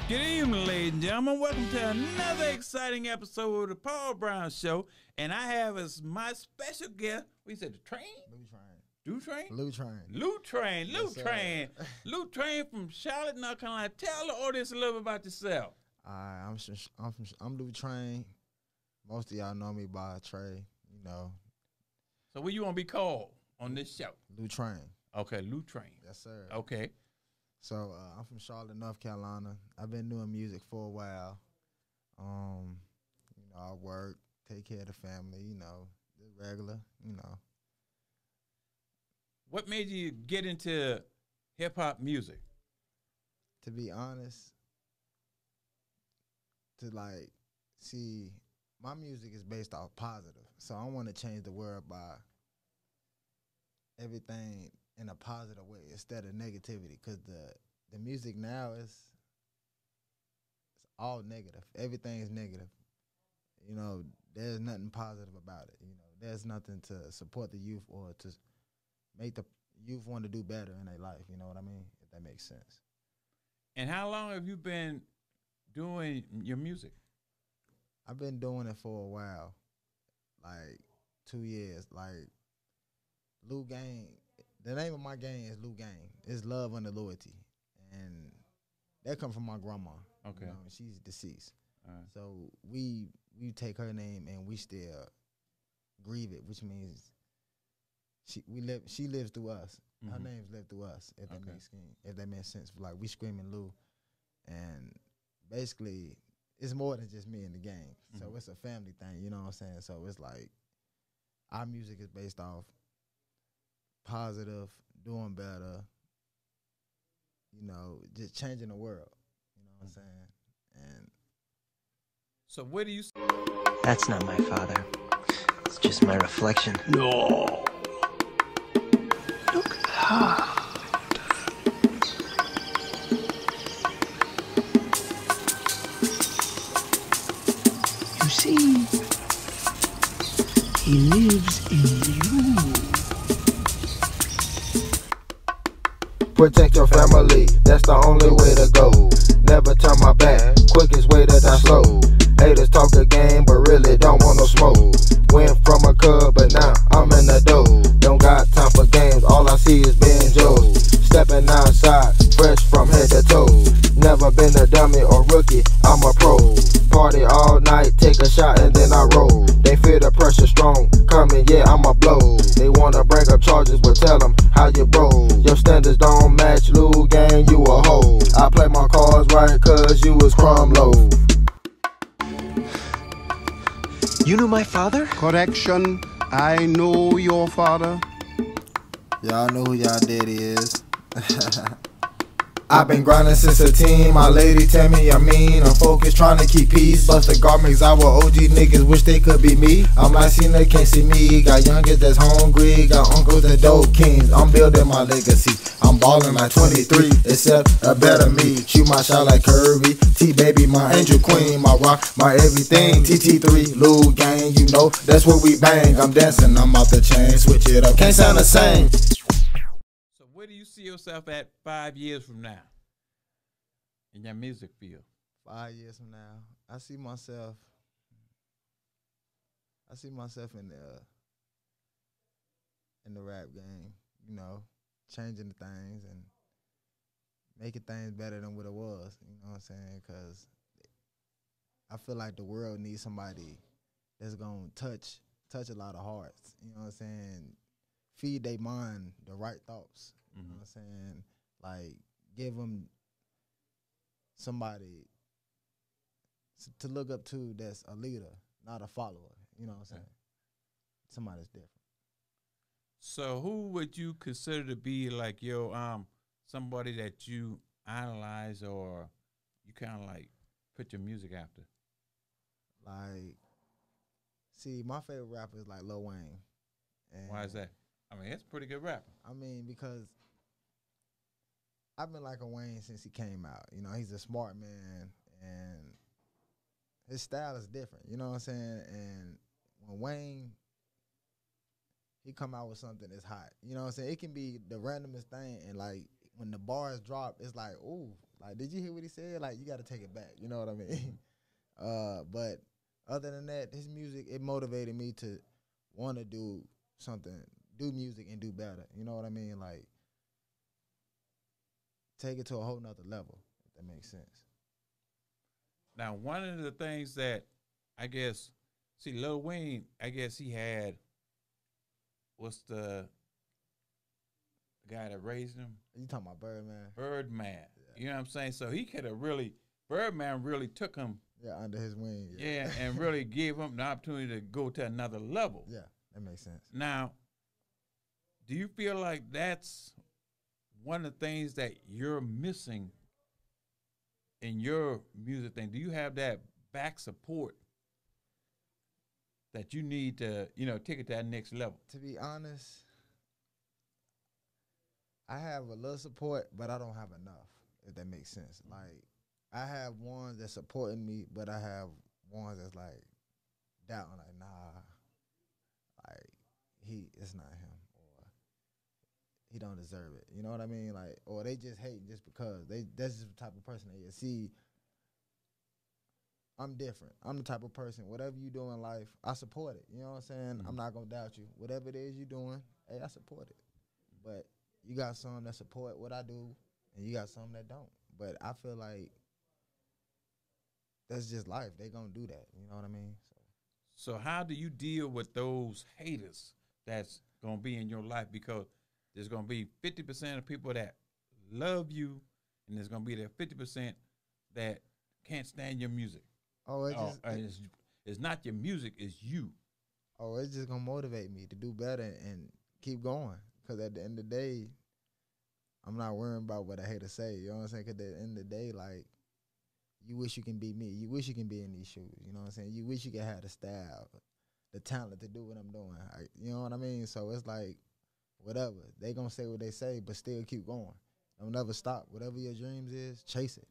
Good evening, ladies and gentlemen. Welcome to another exciting episode of the Paul Brown Show. And I have as my special guest, we said the train? LUL Train? LUL Train. LUL Train. LUL Yes, Train. LUL Train from Charlotte, North Carolina. Tell the audience a little bit about yourself. I'm LUL Train. Most of y'all know me by Trey, you know. So what you want to be called on this show? LUL Train. Okay, LUL Train. Yes, sir. Okay. So I'm from Charlotte, North Carolina. I've been doing music for a while. You know, I work, take care of the family, you know, the regular, you know. What made you get into hip-hop music? To be honest, to like, see, my music is based off positive. So I want to change the world by everything in a positive way instead of negativity, because the music now is all negative. Everything is negative. You know, there's nothing positive about it. You know, there's nothing to support the youth or to make the youth want to do better in their life. You know what I mean? If that makes sense. And how long have you been doing your music? I've been doing it for a while, like 2 years. Like LUL Gang, the name of my gang is LUL Gang. It's love under loyalty, and that comes from my grandma. Okay, you know, she's deceased. Right. So we take her name and we still grieve it, which means she lives through us. Mm-hmm. Her name's lived through us. If that makes sense. Like we screaming LUL, and basically it's more than just me and the gang. Mm-hmm. So it's a family thing. You know what I'm saying? So it's like our music is based off positive, doing better, you know, just changing the world. You know what I'm saying? And so where do you... That's not my father. It's just my reflection. No. Look hard. You see, he lives in you. Protect your family, that's the only way to go. Never turn my back, quickest way to die slow. Haters talk a game, but really don't want no smoke. Went from a cub, but now I'm in the dough. Don't got time for games, all I see is Ben Joes. Stepping outside, fresh from head to toe. Never been a dummy or rookie, I'm a pro. Party all night, take a shot and then I roll. They feel the pressure strong, coming, yeah, I'm a blow. They wanna bring up charges, but tell them how you roll. Your standards don't match, LUL Gang, you a hoe. I play my cards right, cause you was crumb loaf. You knew my father? Correction, I know your father. y'all know who y'all daddy is. I've been grinding since a teen, my lady tell me I'm mean. I'm focused trying to keep peace. Bust the garments, our OG niggas wish they could be me. I'm like seeing they can't see me. Got youngest that's hungry, got uncles that dope kings. I'm building my legacy, I'm balling like 23. Except a better me, shoot my shot like Kirby. T-Baby, my angel queen, my rock, my everything. TT3, LUL Gang, you know, that's what we bang. I'm dancing, I'm off the chain, switch it up, can't sound the same. Where do you see yourself at 5 years from now in your music field? 5 years from now, I see myself in the rap game, you know, changing the things and making things better than what it was. You know what I'm saying? Because I feel like the world needs somebody that's gonna touch a lot of hearts. You know what I'm saying? Feed their mind the right thoughts. You know what I'm saying? Like, give them somebody to look up to that's a leader, not a follower. You know what I'm saying? Somebody that's different. So who would you consider to be like your somebody that you idolize or you kind of like put your music after? Like, see, my favorite rapper is like Lil Wayne. And why is that? I mean, it's a pretty good rapper. I mean, because I've been liking Wayne since he came out. You know, he's a smart man, and his style is different. You know what I'm saying? And when Wayne, he come out with something that's hot. You know what I'm saying? It can be the randomest thing, and like when the bars drop, it's like, ooh, like, did you hear what he said? Like, you got to take it back. You know what I mean? But other than that, his music, it motivated me to want to do something, do music and do better. You know what I mean? Like, take it to a whole nother level, if that makes sense. Now, one of the things that I guess, see, Lil Wayne, I guess he had, what's the guy that raised him? You talking about Birdman? Birdman. Yeah. You know what I'm saying? So he could have really, Birdman really took him. Yeah, under his wing. Yeah, and really gave him the opportunity to go to another level. Yeah, that makes sense. Now, do you feel like that's one of the things that you're missing in your music thing? Do you have that back support that you need to, take it to that next level? To be honest, I have a little support, but I don't have enough, if that makes sense. Like, I have ones that's supporting me, but I have ones that's like doubting, like, nah, like, it's not him, or he don't deserve it. You know what I mean? Like, or they just hating just because that's just the type of person they is. See, I'm different. I'm the type of person, whatever you do in life, I support it. You know what I'm saying? I'm not gonna doubt you. Whatever it is you're doing, hey, I support it. But you got some that support what I do, and you got some that don't. But I feel like that's just life. They gonna do that. You know what I mean? So how do you deal with those haters that's gonna be in your life? Because there's gonna be 50% of people that love you, and there's gonna be that 50% that can't stand your music. Oh, it's not your music, it's you. Oh, it's just gonna motivate me to do better and keep going. Cause at the end of the day, I'm not worrying about what a hater say. You know what I'm saying? Cause at the end of the day, like, you wish you can be me. You wish you can be in these shoes. You know what I'm saying? You wish you could have the style, the talent to do what I'm doing. You know what I mean? So it's like, whatever. They gonna say what they say, but still keep going. Don't never stop. Whatever your dreams is, chase it.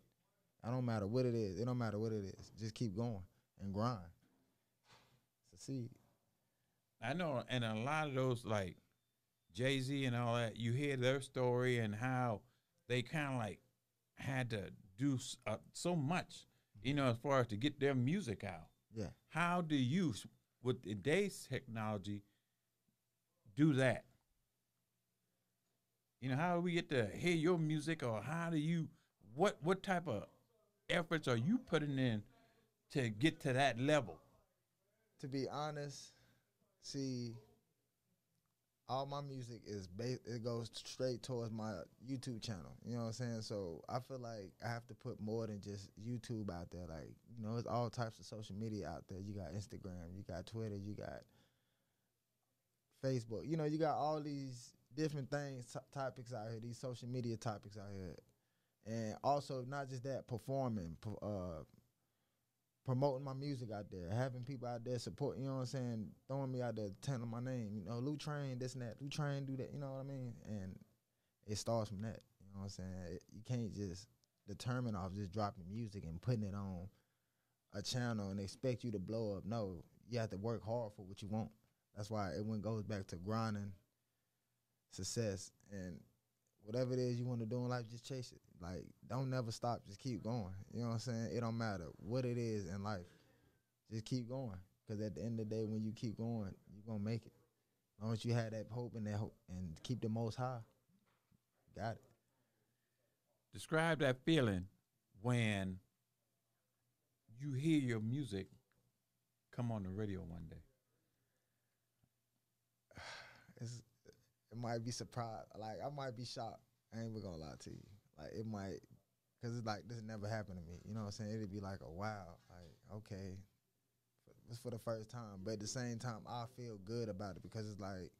I don't matter what it is. It don't matter what it is. Just keep going and grind. Succeed. I know, and a lot of those, like Jay-Z and all that, you hear their story and how they kind of like had to do so much, as far as to get their music out. Yeah. How do you, with today's technology, do that? How do we get to hear your music, or how do you, what type of efforts are you putting in to get to that level? To be honest, see, all my music it goes straight towards my YouTube channel. You know what I'm saying? So I feel like I have to put more than just YouTube out there. Like, it's all types of social media out there. You got Instagram, you got Twitter, you got Facebook. You got all these different things, topics out here, these social media topics out here. And also, not just that, performing, promoting my music out there, having people out there support, you know what I'm saying, throwing me out there, telling my name, LUL TRAIN, this and that, LUL TRAIN, do that, you know what I mean? And it starts from that, you know what I'm saying? You can't just determine off just dropping music and putting it on a channel and expect you to blow up. No, you have to work hard for what you want. That's why it goes back to grinding, success, and whatever it is you want to do in life, just chase it. Like, don't never stop. Just keep going. You know what I'm saying? It don't matter what it is in life. Just keep going. Because at the end of the day, when you keep going, you're going to make it. As long as you have that hope and keep the most high, got it. Describe that feeling when you hear your music come on the radio one day. It might be surprised. Like, I might be shocked. I ain't even gonna lie to you. Like, it might, because it's like, this never happened to me. You know what I'm saying? It'd be like, oh, wow. Like, okay. It's for the first time. But at the same time, I feel good about it because it's like,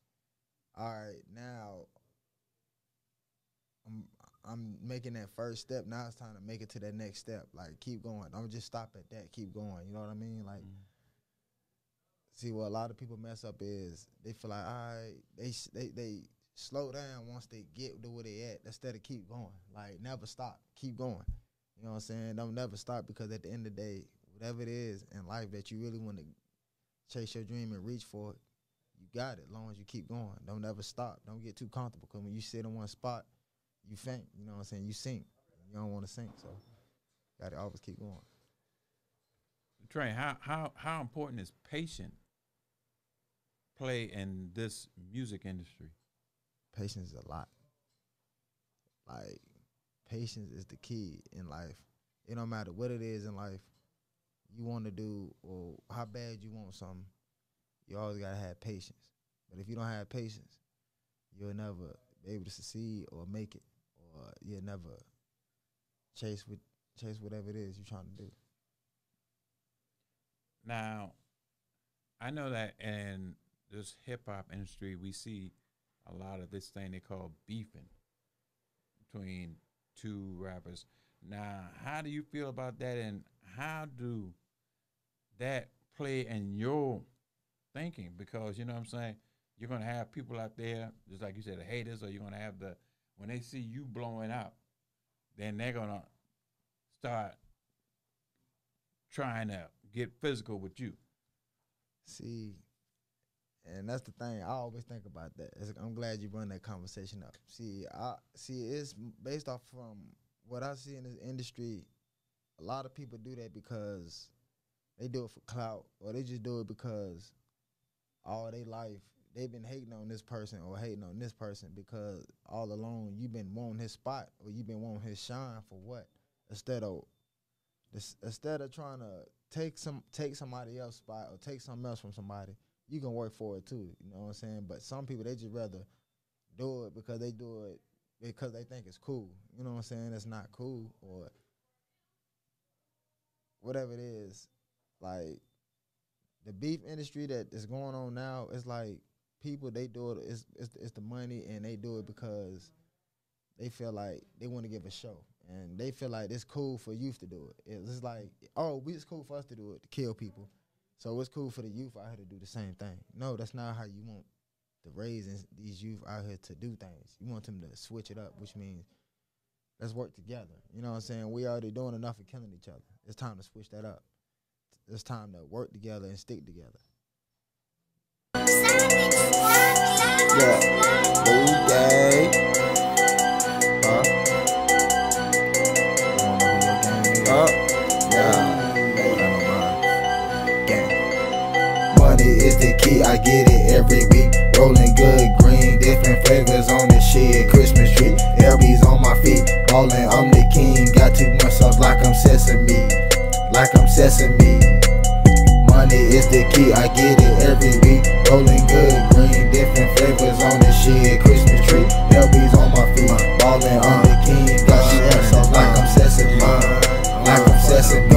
all right, now I'm making that first step. Now it's time to make it to that next step. Like, keep going. Don't just stop at that. Keep going. You know what I mean? Like, see, what a lot of people mess up is they feel like, all right, they slow down once they get to where they at instead of keep going. Like, never stop. Keep going. You know what I'm saying? Don't never stop, because at the end of the day, whatever it is in life that you really want to chase your dream and reach for it, you got it as long as you keep going. Don't ever stop. Don't get too comfortable, because when you sit in one spot, you faint. You know what I'm saying? You sink. You don't want to sink, so gotta always keep going. Train, how important is patient play in this music industry? Patience is a lot. Like, patience is the key in life. It don't matter what it is in life you want to do or how bad you want something, you always gotta have patience. But if you don't have patience, you'll never be able to succeed or make it, or you'll never chase whatever it is you're trying to do. Now, I know that in this hip-hop industry, we see a lot of this thing they call beefing between two rappers. Now, how do you feel about that, and how do that play in your thinking? Because, you know what I'm saying, you're going to have people out there, just like you said, the haters, or you're going to have the, when they see you blowing out, then they're going to start trying to get physical with you. See, and that's the thing. I always think about that. I'm glad you brought that conversation up. See, it's based off from what I see in this industry. A lot of people do that because they do it for clout, or they just do it because all their life they've been hating on this person or hating on this person, because all along you've been wanting his spot or you've been wanting his shine for what? Instead of trying to take somebody else's spot or take something else from somebody, you can work for it too. You know what I'm saying? But some people, they just rather do it because they do it because they think it's cool. You know what I'm saying? It's not cool, or whatever it is. Like, the beef industry that is going on now, it's like people, they do it, it's the money, and they do it because they feel like they want to give a show. And they feel like it's cool for youth to do it. It's like, oh, it's cool for us to do it, to kill people. So it's cool for the youth out here to do the same thing. No, that's not how you want to raise these youth out here to do things. You want them to switch it up, which means let's work together. You know what I'm saying? We already doing enough of killing each other. It's time to switch that up. It's time to work together and stick together. Yeah, okay. Money is the key, I get it every week. Rolling good green, different flavors on the shit. Christmas tree, LB's on my feet. Ballin', I'm the king. Got too much sauce like I'm sesame. Like I'm sesame. Money is the key, I get it every week. Rolling good green, different flavors on the shit. Christmas tree, LB's on my feet. Ballin', I'm the king. Got too much sauce like I'm sesame. Like I'm sesame.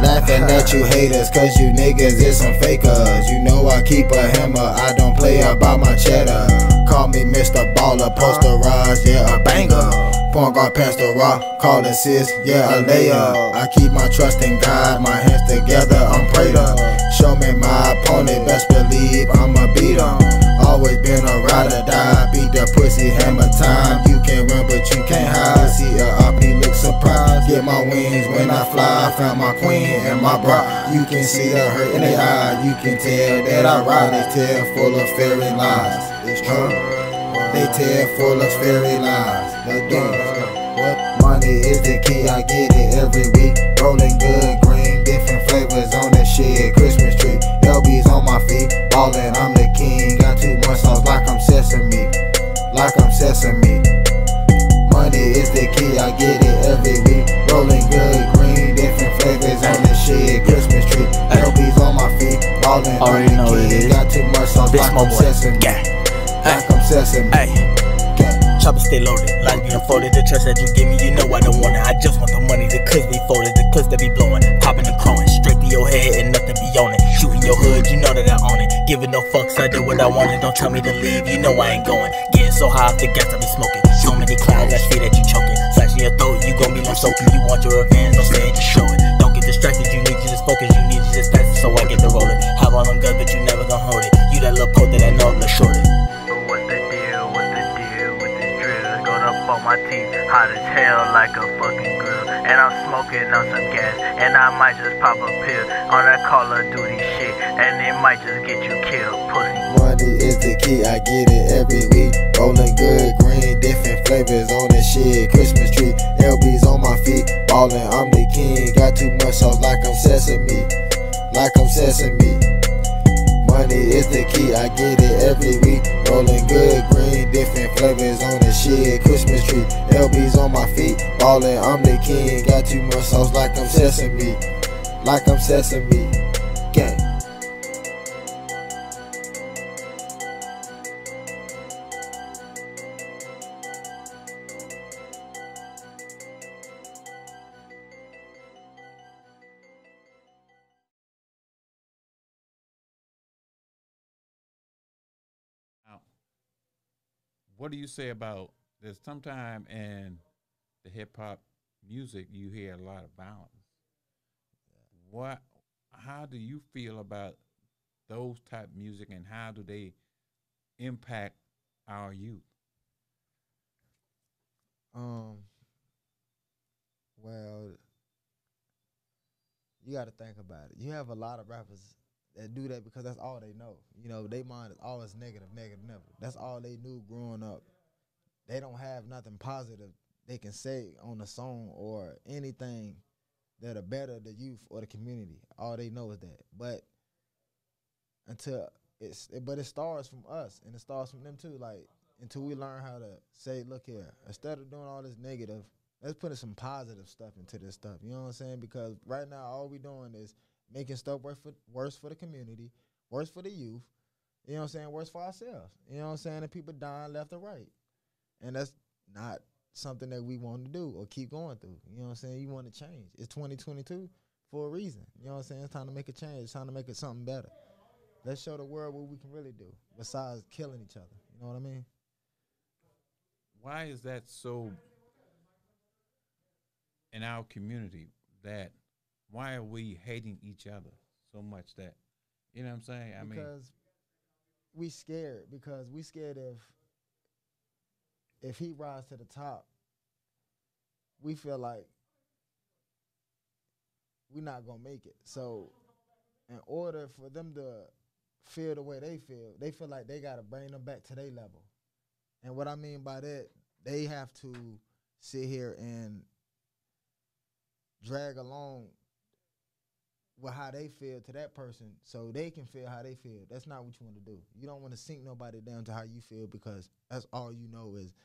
Laughing at you haters, cause you niggas is some fakers. You know I keep a hammer, I don't play about my cheddar. Call me Mr. Baller, posterized, yeah, a banger. Point guard, pass the rock, call assist, yeah, a layer. I keep my trust in God, my hands together, I'm prater. Show me my opponent, best believe I'ma beat him. Always been a ride or die, beat the pussy hammer time. You can run but you can't hide, see a up, he look surprised. Get my wings when I fly, found my queen and my bride. You can see the hurt in their eye, you can tell that I ride. They tell full of fairy lies, it's true. They tell full of fairy lies, they do. Money is the key, I get it every week. Rolling good green, different flavors on the shit. Christmas tree, LB's on my feet. Ballin', I'm the king. Got too much sauce like I'm sesame. Like I'm sesame. Money is the key, I get it every week. Rolling good green, different flavors on the shit. Christmas tree, LB's on my feet. Ballin', I'm the king. Got too much sauce like I'm sesame. Like I'm sesame. Chopper stay loaded, lights be unfolded. The trust that you give me, you know I don't want it. I just want the money, the clips be folded, the clips that be blowing, popping and crowing, straight to your head and nothing be on it. Shooting your hood, you know that I own it. Giving no fucks, I do what I wanted. Don't tell me to leave, you know I ain't going. Getting so high off the gas, I be smoking. So many clouds, I see that you choking. Slashing your throat, you gon' be left soaking. You want your revenge, don't stay and just show it. Don't get distracted, you need to just focus. You need to just pass it, so I get to rolling. Have all them guns, but you never gon' hold it. You that little poke that I know I'm the shortest. On my teeth, hot as hell like a fucking grill. And I'm smoking on some gas, and I might just pop a pill on that Call of Duty shit, and it might just get you killed, pussy. Money is the key, I get it every week. Rolling good green, different flavors key, I get it every week. Rolling good green, different flavors on the shit. Christmas tree, LB's on my feet. Ballin', I'm the king. Got too much sauce like I'm sesame. Like I'm sesame. Gang. Now, what do you say about there's sometime in the hip hop music you hear a lot of violence. What how do you feel about those type music and how do they impact our youth? Um, well, you got to think about it. You have a lot of rappers that do that because that's all they know. You know, they mind is always negative, negative, never. That's all they knew growing up. They don't have nothing positive they can say on a song or anything that'll better the youth or the community. All they know is that. But but it starts from us and it starts from them too. Like until we learn how to say, look here, instead of doing all this negative, let's put some positive stuff into this stuff. You know what I'm saying? Because right now all we doing is making stuff worse for the community, worse for the youth. You know what I'm saying? Worse for ourselves. You know what I'm saying? And people dying left and right. And that's not something that we want to do or keep going through. You know what I'm saying? You want to change. It's 2022 for a reason. You know what I'm saying? It's time to make a change. It's time to make it something better. Let's show the world what we can really do besides killing each other. You know what I mean? Why is that so in our community that why are we hating each other so much that you know what I'm saying? Because we scared. Because we scared if he rise to the top, we feel like we're not gonna make it. So in order for them to feel the way they feel like they gotta bring them back to their level. And what I mean by that, they have to sit here and drag along with how they feel to that person so they can feel how they feel. That's not what you want to do. You don't want to sink nobody down to how you feel because that's all you know is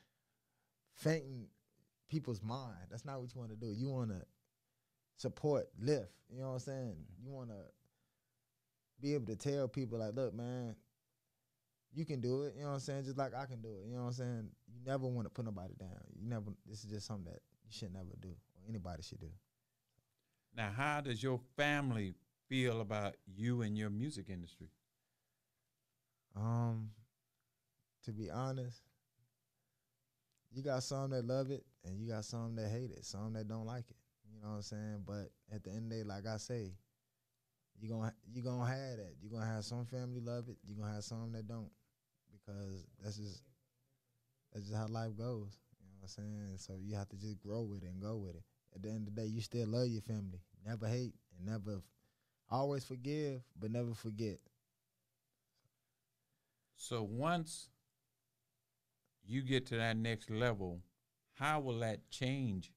fainting people's mind. That's not what you want to do. You want to support, lift. You know what I'm saying? You want to be able to tell people like, look, man, you can do it. You know what I'm saying? Just like I can do it. You know what I'm saying? You never want to put nobody down. This is just something that you should never do or anybody should do. now how does your family feel about you and your music industry? To be honest, you got some that love it and you got some that hate it, some that don't like it. You know what I'm saying? But at the end of the day, like I say, you gonna have that. You're gonna have some family love it, you're gonna have some that don't. Because that's just how life goes. You know what I'm saying? So you have to just grow with it and go with it. At the end of the day, you still love your family. Never hate and never always forgive, but never forget. So once you get to that next level, how will that change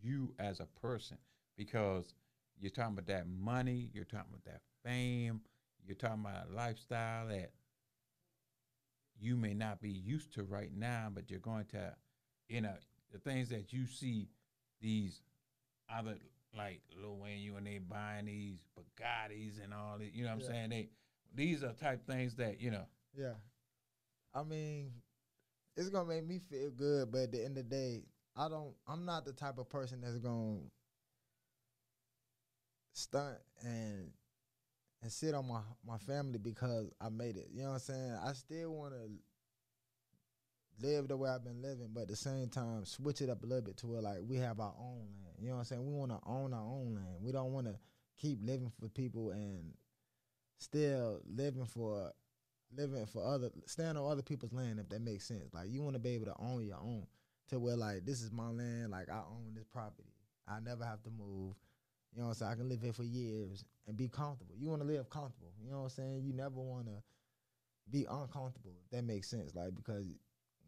you as a person? Because you're talking about that money, you're talking about that fame, you're talking about a lifestyle that you may not be used to right now, but you're going to, the things that you see these other, like Lil Wayne, you and they buying these Bugattis and all that, you know what I'm saying? These are type things that, Yeah. I mean, it's gonna make me feel good, but at the end of the day, I'm not the type of person that's gonna stunt and sit on my family because I made it. You know what I'm saying? I still wanna live the way I've been living, but at the same time switch it up a little bit to where like we have our own land. You know what I'm saying? We wanna own our own land. We don't wanna keep living for people and still stand on other people's land, if that makes sense. Like you want to be able to own your own to where like this is my land, like I own this property. I never have to move. You know what I'm saying? I can live here for years and be comfortable. You want to live comfortable. You know what I'm saying? You never want to be uncomfortable, if that makes sense. Like because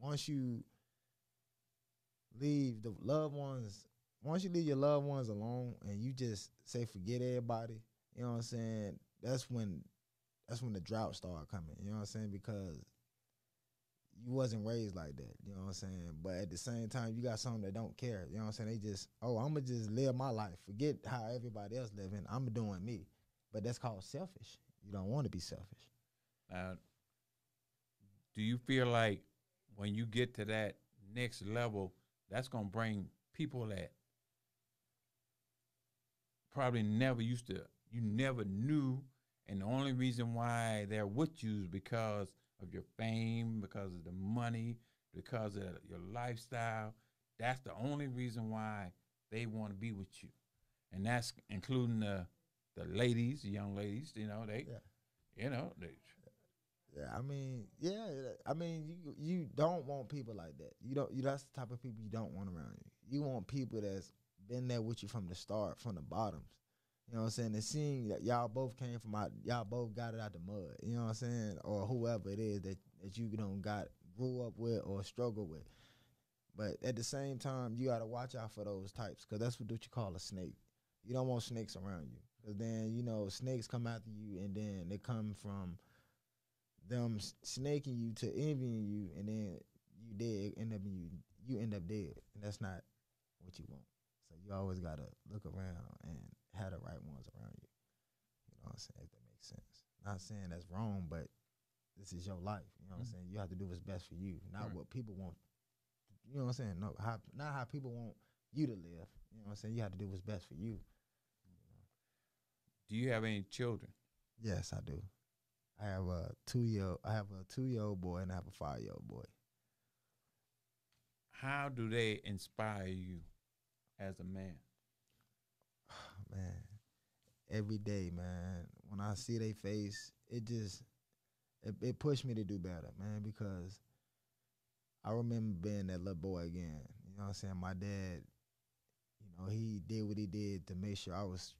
once you leave your loved ones alone and you just say forget everybody, you know what I'm saying? That's when that's when the drought started coming. You know what I'm saying? Because you wasn't raised like that. You know what I'm saying? But at the same time, you got some that don't care. You know what I'm saying? They just, oh, I'm going to just live my life. Forget how everybody else living. I'm doing me. But that's called selfish. You don't want to be selfish. Do you feel like when you get to that next level, that's going to bring people that probably never used to, you never knew, and the only reason why they're with you is because of your fame, because of the money, because of your lifestyle. That's the only reason why they want to be with you. And that's including the ladies, the young ladies, you know, they, you know, they. Yeah, I mean, you don't want people like that. That's the type of people you don't want around you. You want people that's been there with you from the start, from the bottoms. You know what I'm saying? And seeing that y'all both came from y'all both got it out the mud. You know what I'm saying? Or whoever it is that you grew up with or struggle with. But at the same time, you gotta watch out for those types, because that's what you call a snake. You don't want snakes around you, because then snakes come after you, and then they come from them snaking you to envying you, and then you end up dead, and that's not what you want. So you always gotta look around and have the right ones around you. You know what I'm saying? If that makes sense. Not saying that's wrong, but this is your life. You know what I'm saying? You have to do what's best for you, not what people want. You know what I'm saying? No, not how people want you to live. You know what I'm saying? You have to do what's best for you. Do you have any children? Yes, I do. I have a 2-year-old boy, and I have a 5-year-old boy. How do they inspire you as a man? Man, every day, man. When I see their face, it pushed me to do better, man, because I remember being that little boy again. You know what I'm saying? My dad, he did what he did to make sure I was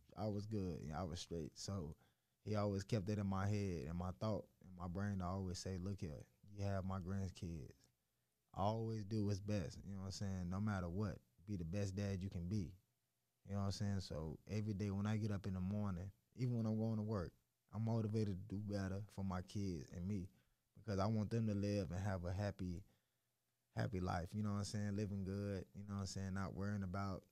good, I was straight. So he always kept that in my head and my thought and my brain to always say, look here, you have my grandkids. Always do what's best, you know what I'm saying? No matter what, be the best dad you can be. You know what I'm saying? So every day when I get up in the morning, even when I'm going to work, I'm motivated to do better for my kids and me, because I want them to live and have a happy life. You know what I'm saying? Living good, you know what I'm saying? Not worrying about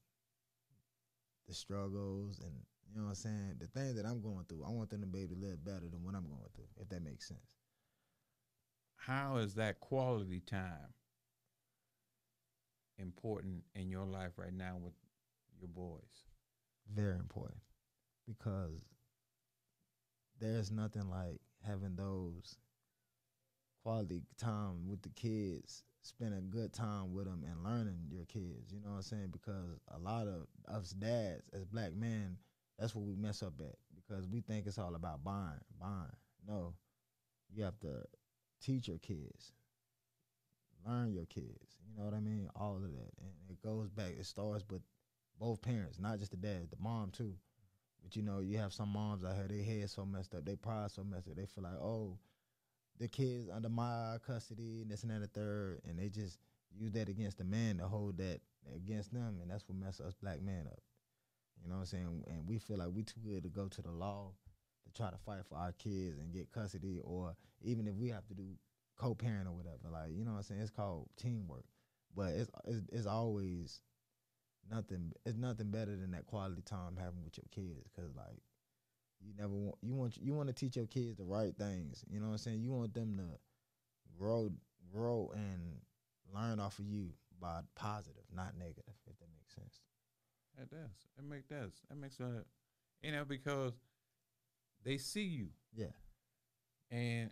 the struggles and, you know what I'm saying, the things that I'm going through. I want them to be able to live better than what I'm going through, if that makes sense. How is that quality time important in your life right now with your boys? Very important, because there's nothing like having those quality time with the kids, spending good time with them and learning your kids, you know what I'm saying? Because a lot of us dads as black men, that's what we mess up at, because we think it's all about buying. No, you have to teach your kids, learn your kids, you know what I mean? All of that. And it goes back, it starts with both parents, not just the dad, the mom too. But you have some moms out here, their head so messed up, their pride so messed up, they feel like, oh, the kids under my custody and this and that and the third, and they just use that against the man to hold that against them, and that's what messes us black men up. You know what I'm saying? And we feel like we too good to go to the law to try to fight for our kids and get custody, or even if we have to do co-parent or whatever. Like, you know what I'm saying? It's called teamwork. But it's always nothing. It's nothing better than that quality time having with your kids, because like you want to teach your kids the right things. You know what I'm saying? You want them to grow and learn off of you by positive, not negative, if that makes sense. It does. That makes because they see you. Yeah. And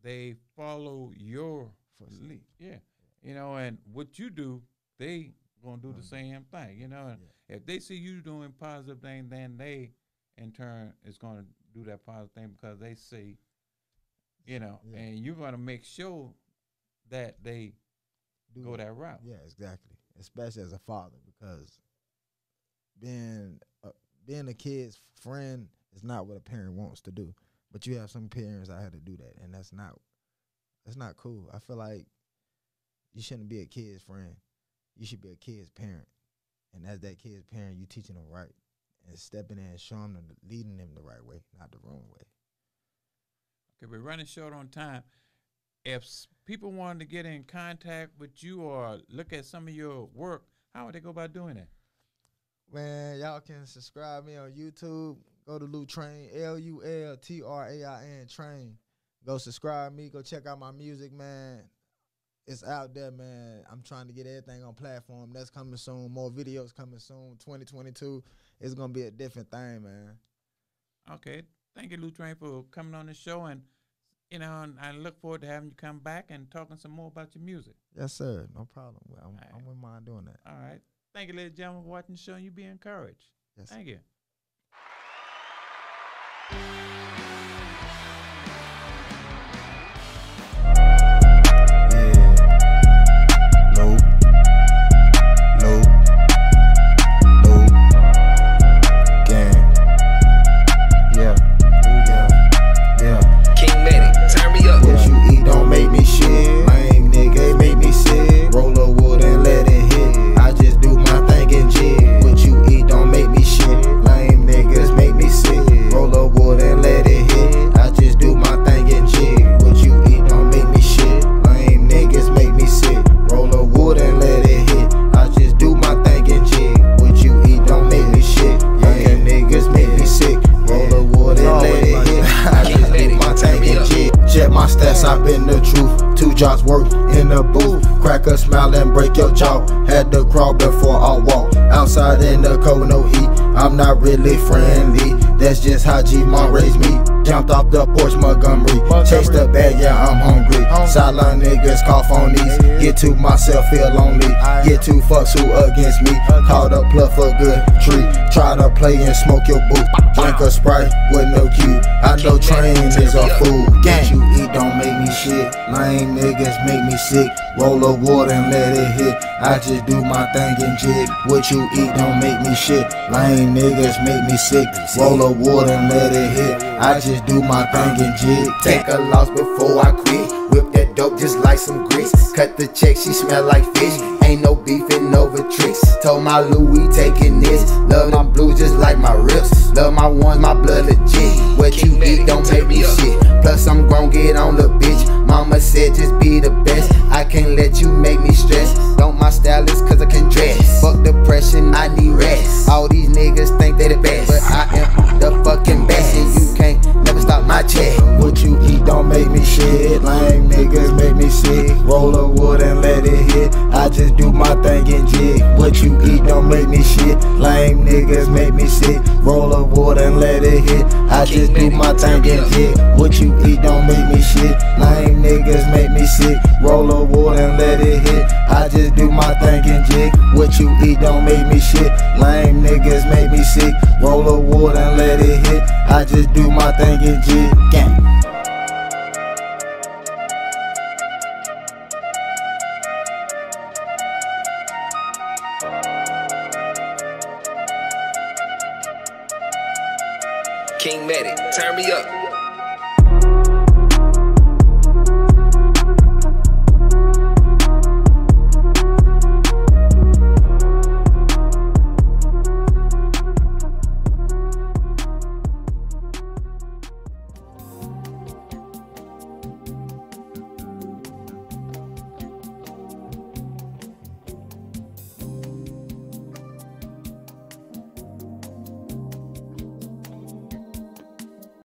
they follow your lead. Yeah. And what you do, they gonna do the same thing, And if they see you doing positive things, then they in turn is gonna do that positive thing, because they see, and you're gonna make sure that they go that route. Yeah, exactly. Especially as a father, because being a kid's friend is not what a parent wants to do. But you have some parents out here to do that, and that's not cool. I feel like you shouldn't be a kid's friend. You should be a kid's parent. And as that kid's parent, you teaching them right and stepping in and showing them, leading them the right way, not the wrong way. because we're running short on time. If people wanted to get in contact with you or look at some of your work, how would they go about doing that? Man, y'all can subscribe me on YouTube. Go to LUL TRAIN, LULTRAIN Train. Go subscribe me. Go check out my music, man. It's out there, man. I'm trying to get everything on platform. That's coming soon. More videos coming soon. 2022 is gonna be a different thing, man. Okay, thank you, LUL TRAIN, for coming on the show, and and I look forward to having you come back and talking some more about your music. Yes, sir. No problem. I wouldn't mind doing that. All right. Thank you, ladies and gentlemen, for watching the show, and you be encouraged. Yes, thank you. I've been the truth. 2 jobs work in the booth. Crack a smile and break your jaw. Had to crawl before I walk. Outside in the cold, no heat. I'm not really friendly. That's just how G-Ma raised me. Jumped off the porch, Montgomery. Chased the bag, yeah, I'm hungry. Silent niggas cough on these. Get to myself, feel lonely. Get 2 fucks who against me. Called a bluff a good tree. Try to play and smoke your boot. Drink a Sprite with no cue. I know Train is a fool. What you eat don't make me shit. Lame niggas make me sick. Roll a water and let it hit. I just do my thing and jig. What you eat don't make me shit. Lame niggas make me sick. Roll a water and let it hit. I just do my thing and jig. Take a loss before I quit. Whip that dope just like some grease. Cut the check, she smell like fish. Ain't no beefing over tricks. Told my Louis taking this. Love my blues just like my rips. Love my ones, my blood legit. What you eat don't make me shit. Plus I'm gon' get on the bitch. Mama said just be the best. I can't let you make me stress. Don't my stylist cause I can dress. Fuck depression, I need rest. All these niggas think they the best, but I am the fucking best. And you can't never stop my check. What you eat don't make me shit. Lame niggas make me sick. Roll a wood and let it hit. I just do my thing and jig. What you eat don't make me shit. Lame niggas make me sick. Roll a wood and let it hit. I just do my thing and jig. What you eat don't make me shit. Lame niggas make me sick. Roll a wood and let it hit. I just do my thing and jig. What you eat don't make me shit. Lame niggas make me sick. Roll a wood and let it hit. I just do my thing and jig. Gang. King Medic, turn me up.